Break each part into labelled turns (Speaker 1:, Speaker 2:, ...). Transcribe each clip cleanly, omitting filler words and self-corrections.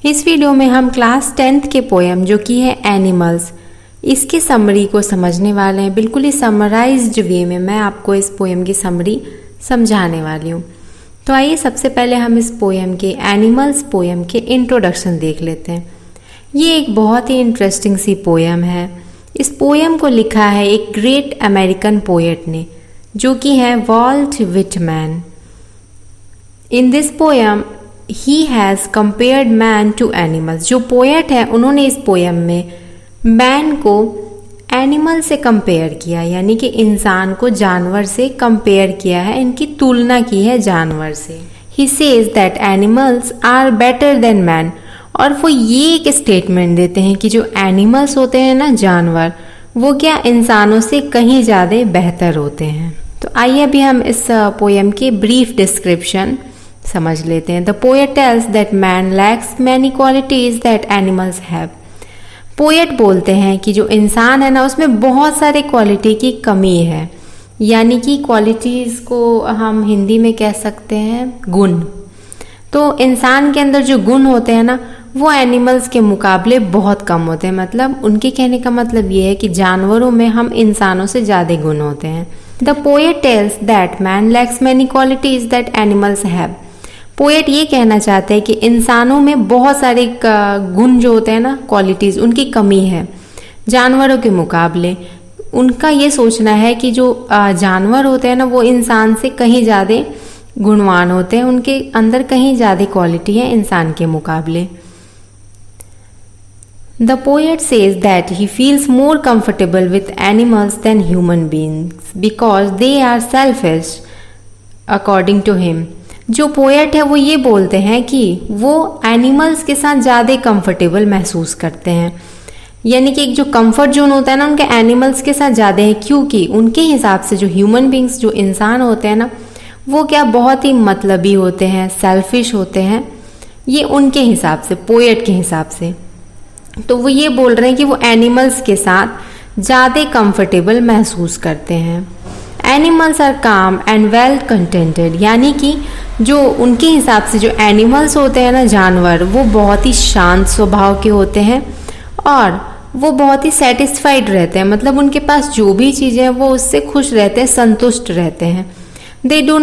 Speaker 1: इस वीडियो में हम क्लास 10th के पोएम जो कि है एनिमल्स, इसके समरी को समझने वाले हैं। बिल्कुल ही समराइज्ड वे में मैं आपको इस पोएम की समरी समझाने वाली हूँ। तो आइए सबसे पहले हम इस पोएम के एनिमल्स पोएम के इंट्रोडक्शन देख लेते हैं। ये एक बहुत ही इंटरेस्टिंग सी पोएम है। इस पोएम को लिखा है एक ग्रेट अमेरिकन पोएट ने जो कि है Walt Whitman. In this poem he has compared man to animals. जो पोएट है उन्होंने इस पोएम में मैन को एनिमल से कंपेयर किया, यानी कि इंसान को जानवर से कंपेयर किया है, इनकी तुलना की है जानवर से। He says that animals are better than man. और वो ये एक स्टेटमेंट देते हैं कि जो एनिमल्स होते हैं ना, जानवर, वो क्या इंसानों से कहीं ज़्यादा बेहतर होते हैं। तो आइए अभी हम इस पोएम के ब्रीफ डिस्क्रिप्शन समझ लेते हैं। The poet tells that man lacks many qualities that animals have. Poet बोलते हैं कि जो इंसान है ना, उसमें बहुत सारे क्वालिटी की कमी है, यानी कि क्वालिटीज को हम हिंदी में कह सकते हैं गुण। तो इंसान के अंदर जो गुण होते हैं ना, वो एनिमल्स के मुकाबले बहुत कम होते हैं। मतलब उनके कहने का मतलब ये है कि जानवरों में हम इंसानों से ज़्यादा गुण होते हैं। The poet tells that man lacks many qualities that animals have. Poet ये कहना चाहते हैं कि इंसानों में बहुत सारे गुण जो होते हैं ना, क्वालिटीज, उनकी कमी है जानवरों के मुकाबले। उनका ये सोचना है कि जो जानवर होते हैं ना, वो इंसान से कहीं ज़्यादा गुणवान होते हैं, उनके अंदर कहीं ज़्यादा क्वालिटी है इंसान के मुकाबले। The poet says that he feels more comfortable with animals than human beings because they are selfish, according to him. जो पोएट है वो ये बोलते हैं कि वो एनिमल्स के साथ ज़्यादा कंफर्टेबल महसूस करते हैं, यानी कि एक जो कंफर्ट जोन होता है ना, उनके एनिमल्स के साथ ज़्यादा है, क्योंकि उनके हिसाब से जो ह्यूमन बींग्स, जो इंसान होते हैं ना, वो क्या बहुत ही मतलबी होते हैं, सेल्फिश होते हैं। ये उनके हिसाब से, पोएट के हिसाब से। तो वो ये बोल रहे हैं कि वो एनिमल्स के साथ ज़्यादा कंफर्टेबल महसूस करते हैं। एनिमल्स आर काम एंड वेल कंटेंटेड, यानी कि जो उनके हिसाब से जो एनिमल्स होते हैं ना, जानवर, वो बहुत ही शांत स्वभाव के होते हैं और वो बहुत ही सेटिस्फाइड रहते हैं। मतलब उनके पास जो भी चीज़ें हैं वो उससे खुश रहते हैं, संतुष्ट रहते हैं। They do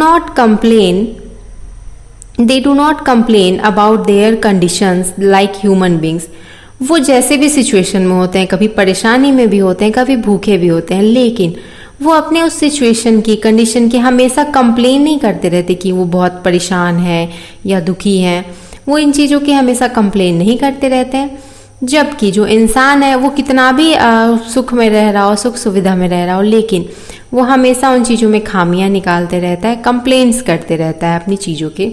Speaker 1: not complain about their conditions like human beings. वो जैसे भी सिचुएशन में होते हैं, कभी परेशानी में भी होते हैं, कभी भूखे भी होते हैं, लेकिन वो अपने उस सिचुएशन की, कंडीशन की हमेशा कंप्लेन नहीं करते रहते कि वो बहुत परेशान है या दुखी है। वो इन चीज़ों की हमेशा कंप्लेन नहीं करते रहते हैं। जबकि जो इंसान है वो कितना भी सुख में रह रहा हो, सुख सुविधा में रह रहा हो, लेकिन वो हमेशा उन चीज़ों में खामियां निकालते रहता है, कंप्लेंट्स करते रहता है अपनी चीज़ों के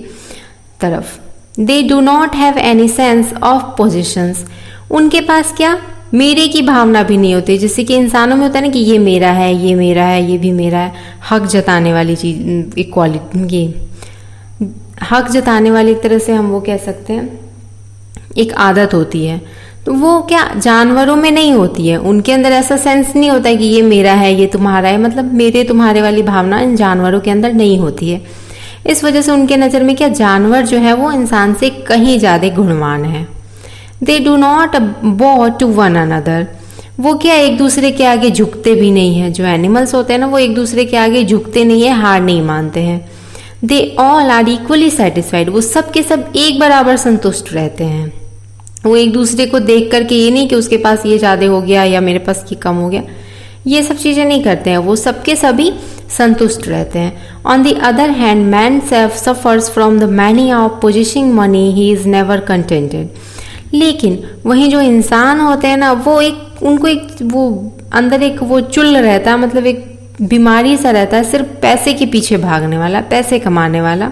Speaker 1: तरफ। They do not have any sense of positions. उनके पास क्या, मेरे की भावना भी नहीं होती, जैसे कि इंसानों में होता है ना कि ये मेरा है, ये मेरा है, ये भी मेरा है। हक जताने वाली चीज, इक्वालिटी, ये हक जताने वाली एक तरह से हम वो कह सकते हैं, एक आदत होती है। तो वो क्या जानवरों में नहीं होती है। उनके अंदर ऐसा सेंस नहीं होता है कि ये मेरा है, ये तुम्हारा है, मतलब मेरे तुम्हारे वाली भावना इन जानवरों के अंदर नहीं होती है। इस वजह से उनके नज़र में क्या, जानवर जो है वो इंसान से कहीं ज़्यादा गुणवान है। दे डू नॉट बॉ टू वन अनदर। वो क्या एक दूसरे के आगे झुकते भी नहीं है। जो एनिमल्स होते हैं ना, वो एक दूसरे के आगे झुकते नहीं है, हार नहीं मानते हैं। They all are equally satisfied. वो सब के सब एक बराबर संतुष्ट रहते हैं। वो एक दूसरे को देख करके ये नहीं कि उसके पास ये ज़्यादा हो गया या मेरे पास ये कम हो गया, ये सब चीज़ें नहीं करते हैं। वो सबके सभी संतुष्ट रहते हैं। On the other hand man suffers from the many of possessing money, he is never contented. लेकिन वहीं जो इंसान होते हैं ना, वो उनको वो अंदर एक वो चुल रहता है, मतलब एक बीमारी सा रहता है, सिर्फ पैसे के पीछे भागने वाला, पैसे कमाने वाला,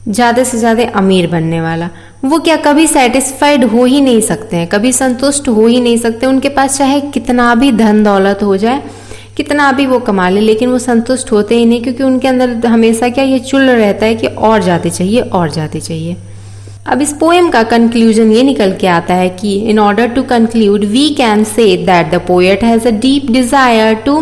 Speaker 1: ज़्यादा से ज़्यादा अमीर बनने वाला। वो क्या कभी सेटिस्फाइड हो ही नहीं सकते हैं, कभी संतुष्ट हो ही नहीं सकते। उनके पास चाहे कितना भी धन दौलत हो जाए, कितना भी वो कमा ले, लेकिन वो संतुष्ट होते ही नहीं, क्योंकि उनके अंदर हमेशा क्या ये चुल रहता है कि और ज़्यादा चाहिए, और ज़्यादा चाहिए। अब इस पोएम का कंक्लूजन ये निकल के आता है कि in order to conclude we can say that the poet has a deep desire to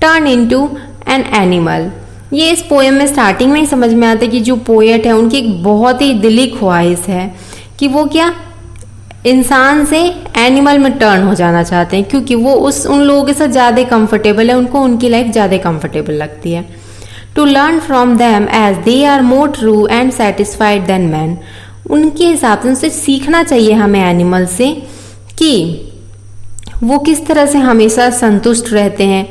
Speaker 1: turn into an animal. ये इस पोएम में स्टार्टिंग में ही समझ में आता है कि जो पोएट है उनकी एक बहुत ही दिली ख्वाहिश है कि वो क्या इंसान से एनिमल में टर्न हो जाना चाहते हैं, क्योंकि वो उन लोगों के साथ ज़्यादा कंफर्टेबल है, उनको उनकी लाइफ ज़्यादा कंफर्टेबल लगती है। To learn from them as they are more true and satisfied than man. उनके हिसाब से उनसे सीखना चाहिए हमें एनिमल से कि वो किस तरह से हमेशा संतुष्ट रहते हैं,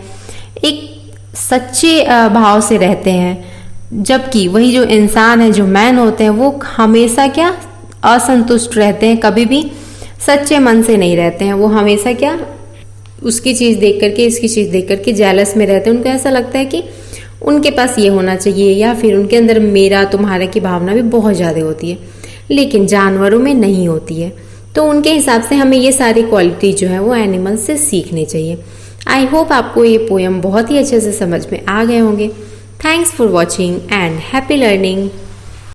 Speaker 1: एक सच्चे भाव से रहते हैं, जबकि वही जो इंसान है, जो मैन होते हैं, वो हमेशा क्या असंतुष्ट रहते हैं, कभी भी सच्चे मन से नहीं रहते हैं। वो हमेशा क्या उसकी चीज़ देख करके, इसकी चीज़ देख करके जेलस में रहते हैं। उनको ऐसा लगता है कि उनके पास ये होना चाहिए, या फिर उनके अंदर मेरा तुम्हारा की भावना भी बहुत ज़्यादा होती है, लेकिन जानवरों में नहीं होती है। तो उनके हिसाब से हमें ये सारी क्वालिटी जो है वो एनिमल से सीखनी चाहिए। आई होप आपको ये पोएम बहुत ही अच्छे से समझ में आ गए होंगे। Thanks for watching and happy learning.